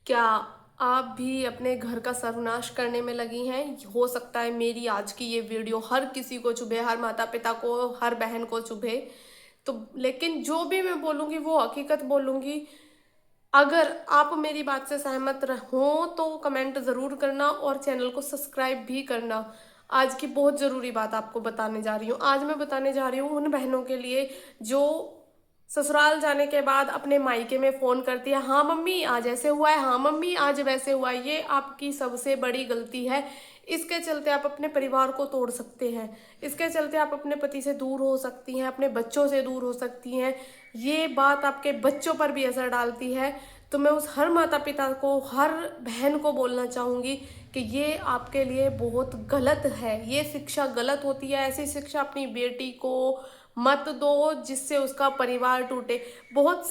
क्या आप भी अपने घर का सर्वनाश करने में लगी हैं? हो सकता है मेरी आज की ये वीडियो हर किसी को चुभे, हर माता-पिता को, हर बहन को चुभे। तो लेकिन जो भी मैं बोलूँगी वो हकीकत बोलूँगी। अगर आप मेरी बात से सहमत हो तो कमेंट ज़रूर करना और चैनल को सब्सक्राइब भी करना। आज की बहुत ज़रूरी बात आपको बताने जा रही हूँ। आज मैं बताने जा रही हूँ उन बहनों के लिए जो ससुराल जाने के बाद अपने मायके में फ़ोन करती है, हाँ मम्मी आज ऐसे हुआ है, हाँ मम्मी आज वैसे हुआ है। ये आपकी सबसे बड़ी गलती है। इसके चलते आप अपने परिवार को तोड़ सकते हैं। इसके चलते आप अपने पति से दूर हो सकती हैं, अपने बच्चों से दूर हो सकती हैं। ये बात आपके बच्चों पर भी असर डालती है। तो मैं उस हर माता पिता को, हर बहन को बोलना चाहूँगी कि ये आपके लिए बहुत गलत है। ये शिक्षा गलत होती है। ऐसी शिक्षा अपनी बेटी को मत दो जिससे उसका परिवार टूटे। बहुत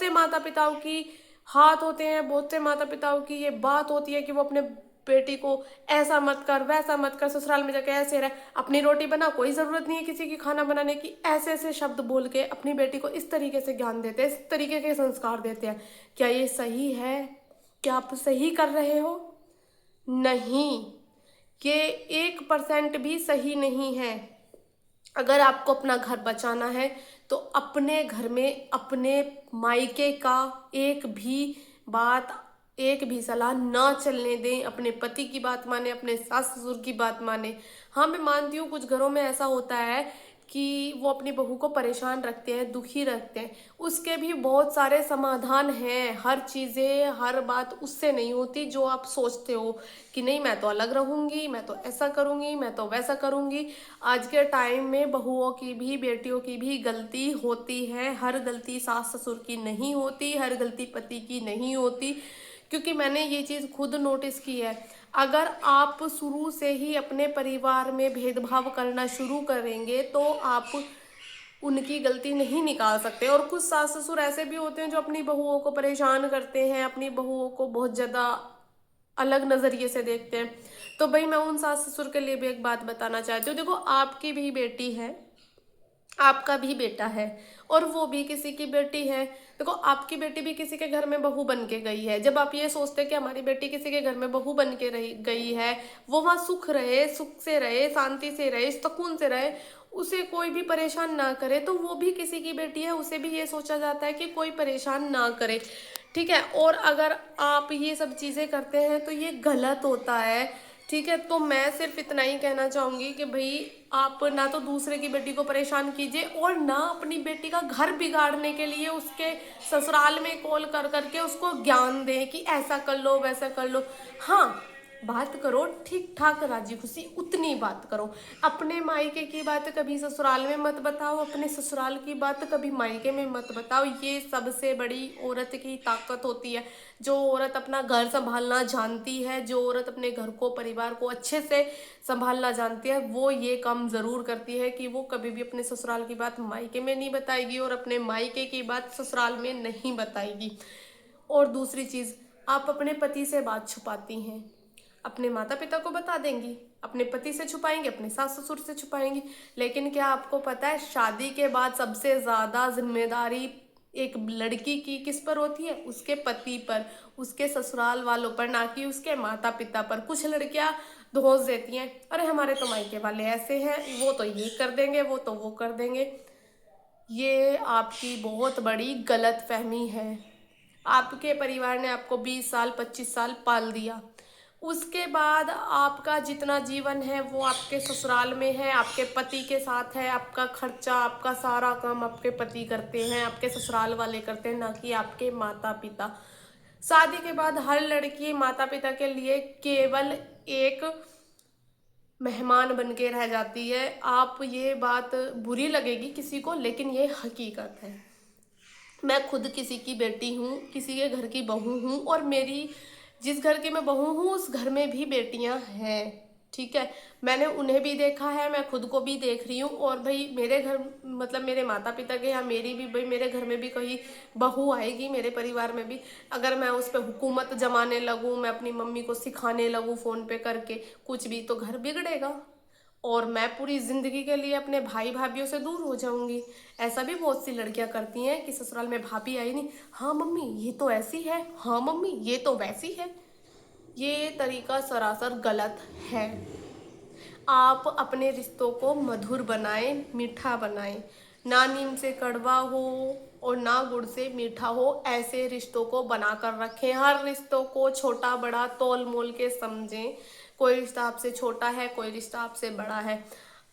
से माता पिताओं की हाथ होते हैं, बहुत से माता पिताओं की ये बात होती है कि वो अपने बेटी को ऐसा मत कर, वैसा मत कर, ससुराल में जाके ऐसे रह, अपनी रोटी बना, कोई ज़रूरत नहीं है किसी की खाना बनाने की। ऐसे ऐसे शब्द बोल के अपनी बेटी को इस तरीके से ज्ञान देते हैं, इस तरीके के संस्कार देते हैं। क्या ये सही है? क्या आप सही कर रहे हो? नहीं, ये 1% भी सही नहीं है। अगर आपको अपना घर बचाना है तो अपने घर में अपने मायके का एक भी बात, एक भी सलाह ना चलने दें। अपने पति की बात माने, अपने सास ससुर की बात माने। हाँ, मैं मानती हूँ कुछ घरों में ऐसा होता है कि वो अपनी बहू को परेशान रखते हैं, दुखी रखते हैं। उसके भी बहुत सारे समाधान हैं। हर चीज़ें, हर बात उससे नहीं होती जो आप सोचते हो कि नहीं मैं तो अलग रहूँगी, मैं तो ऐसा करूँगी, मैं तो वैसा करूँगी। आज के टाइम में बहुओं की भी, बेटियों की भी गलती होती है। हर गलती सास ससुर की नहीं होती, हर गलती पति की नहीं होती। क्योंकि मैंने ये चीज़ खुद नोटिस की है। अगर आप शुरू से ही अपने परिवार में भेदभाव करना शुरू करेंगे तो आप उनकी गलती नहीं निकाल सकते। और कुछ सास ससुर ऐसे भी होते हैं जो अपनी बहुओं को परेशान करते हैं, अपनी बहुओं को बहुत ज़्यादा अलग नज़रिए से देखते हैं। तो भाई मैं उन सास ससुर के लिए भी एक बात बताना चाहती हूँ। देखो, आपकी भी बेटी है, आपका भी बेटा है, और वो भी किसी की बेटी है। देखो, आपकी बेटी भी किसी के घर में बहू बन के गई है। जब आप ये सोचते हैं कि हमारी बेटी किसी के घर में बहू बन के रही गई है, वो वहाँ सुख रहे, सुख से रहे, शांति से रहे, सुकून से रहे, उसे कोई भी परेशान ना करे, तो वो भी किसी की बेटी है। उसे भी ये सोचा जाता है कि कोई परेशान ना करे। ठीक है। और अगर आप ये सब चीज़ें करते हैं तो ये गलत होता है। ठीक है। तो मैं सिर्फ इतना ही कहना चाहूँगी कि भाई आप ना तो दूसरे की बेटी को परेशान कीजिए और ना अपनी बेटी का घर बिगाड़ने के लिए उसके ससुराल में कॉल कर करके उसको ज्ञान दें कि ऐसा कर लो, वैसा कर लो। हाँ, बात करो ठीक ठाक, राजी खुशी उतनी बात करो। अपने मायके की बात कभी ससुराल में मत बताओ, अपने ससुराल की बात कभी मायके में मत बताओ। ये सबसे बड़ी औरत की ताकत होती है। जो औरत अपना घर संभालना जानती है, जो औरत अपने घर को, परिवार को अच्छे से संभालना जानती है, वो ये काम ज़रूर करती है कि वो कभी भी अपने ससुराल की बात मायके में नहीं बताएगी और अपने मायके की बात ससुराल में नहीं बताएगी। और दूसरी चीज़, आप अपने पति से बात छुपाती हैं, अपने माता पिता को बता देंगी, अपने पति से छुपाएंगी, अपने सास ससुर से छुपाएंगी। लेकिन क्या आपको पता है शादी के बाद सबसे ज़्यादा जिम्मेदारी एक लड़की की किस पर होती है? उसके पति पर, उसके ससुराल वालों पर, ना कि उसके माता पिता पर। कुछ लड़कियां दोष देती हैं, अरे हमारे तो मायके वाले ऐसे हैं, वो तो ये कर देंगे, वो तो वो कर देंगे। ये आपकी बहुत बड़ी गलत फहमी है। आपके परिवार ने आपको 20 साल, 25 साल पाल दिया। उसके बाद आपका जितना जीवन है वो आपके ससुराल में है, आपके पति के साथ है। आपका खर्चा, आपका सारा काम आपके पति करते हैं, आपके ससुराल वाले करते हैं, ना कि आपके माता पिता। शादी के बाद हर लड़की माता पिता के लिए केवल एक मेहमान बन के रह जाती है। आप, ये बात बुरी लगेगी किसी को, लेकिन ये हकीकत है। मैं खुद किसी की बेटी हूँ, किसी के घर की बहू हूँ, और मेरी जिस घर की मैं बहू हूँ उस घर में भी बेटियाँ हैं। ठीक है। मैंने उन्हें भी देखा है, मैं खुद को भी देख रही हूँ। और भाई मेरे घर, मतलब मेरे माता पिता के या मेरी भी, भाई मेरे घर में भी कोई बहू आएगी, मेरे परिवार में भी, अगर मैं उस पर हुकूमत जमाने लगूँ, मैं अपनी मम्मी को सिखाने लगूँ फ़ोन पे करके कुछ भी, तो घर बिगड़ेगा। और मैं पूरी जिंदगी के लिए अपने भाई भाभीयों से दूर हो जाऊंगी। ऐसा भी बहुत सी लड़कियां करती हैं कि ससुराल में भाभी आई नहीं, हाँ मम्मी ये तो ऐसी है, हाँ मम्मी ये तो वैसी है। ये तरीका सरासर गलत है। आप अपने रिश्तों को मधुर बनाएं, मीठा बनाएं। ना नीम से कड़वा हो और ना गुड़ से मीठा हो, ऐसे रिश्तों को बनाकर रखें। हर रिश्तों को छोटा बड़ा तोल मोल के समझें। कोई रिश्ता आपसे छोटा है, कोई रिश्ता आपसे बड़ा है।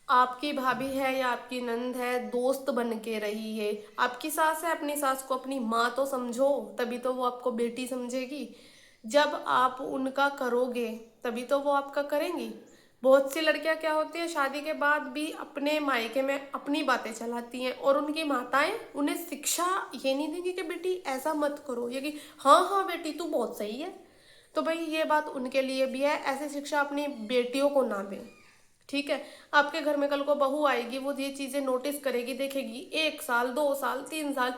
आपकी भाभी है या आपकी नंद है, दोस्त बन के रहिए। आपकी सास है, अपनी सास को अपनी माँ तो समझो, तभी तो वो आपको बेटी समझेगी। जब आप उनका करोगे तभी तो वो आपका करेंगी। बहुत सी लड़कियां क्या होती है, शादी के बाद भी अपने मायके में अपनी बातें चलाती हैं और उनकी माताएं उन्हें शिक्षा ये नहीं देंगी कि बेटी ऐसा मत करो, ये कि हाँ हाँ बेटी तू बहुत सही है। तो भाई ये बात उनके लिए भी है, ऐसी शिक्षा अपनी बेटियों को ना दें। ठीक है। आपके घर में कल को बहू आएगी, वो ये चीजें नोटिस करेगी, देखेगी 1 साल 2 साल 3 साल,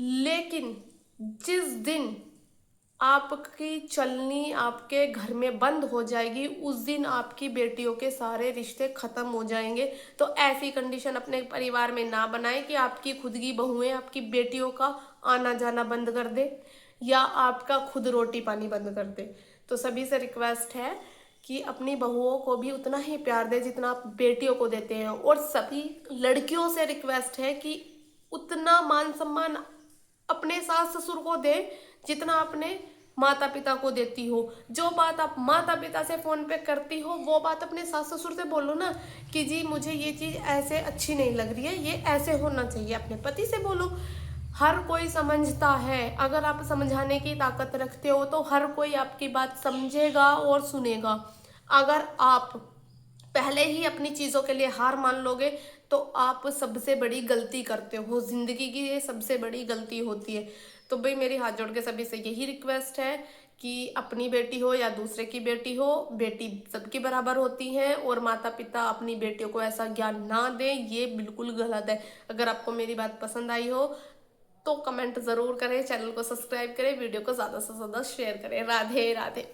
लेकिन जिस दिन आपकी चलनी आपके घर में बंद हो जाएगी, उस दिन आपकी बेटियों के सारे रिश्ते खत्म हो जाएंगे। तो ऐसी कंडीशन अपने परिवार में ना बनाए कि आपकी खुद की बहुएं आपकी बेटियों का आना जाना बंद कर दे या आपका खुद रोटी पानी बंद कर दे। तो सभी से रिक्वेस्ट है कि अपनी बहुओं को भी उतना ही प्यार दे जितना आप बेटियों को देते हैं, और सभी लड़कियों से रिक्वेस्ट है कि उतना मान सम्मान अपने सास ससुर को दे जितना अपने माता पिता को देती हो। जो बात आप माता पिता से फोन पे करती हो, वो बात अपने सास ससुर से बोलो ना कि जी मुझे ये चीज ऐसे अच्छी नहीं लग रही है, ये ऐसे होना चाहिए। अपने पति से बोलो। हर कोई समझता है, अगर आप समझाने की ताकत रखते हो तो हर कोई आपकी बात समझेगा और सुनेगा। अगर आप पहले ही अपनी चीजों के लिए हार मान लोगे तो आप सबसे बड़ी गलती करते हो। जिंदगी की ये सबसे बड़ी गलती होती है। तो भाई मेरी हाथ जोड़ के सभी से यही रिक्वेस्ट है कि अपनी बेटी हो या दूसरे की बेटी हो, बेटी सबकी बराबर होती है, और माता पिता अपनी बेटियों को ऐसा ज्ञान ना दें, ये बिल्कुल गलत है। अगर आपको मेरी बात पसंद आई हो तो कमेंट जरूर करें, चैनल को सब्सक्राइब करें, वीडियो को ज्यादा से ज्यादा शेयर करें। राधे राधे।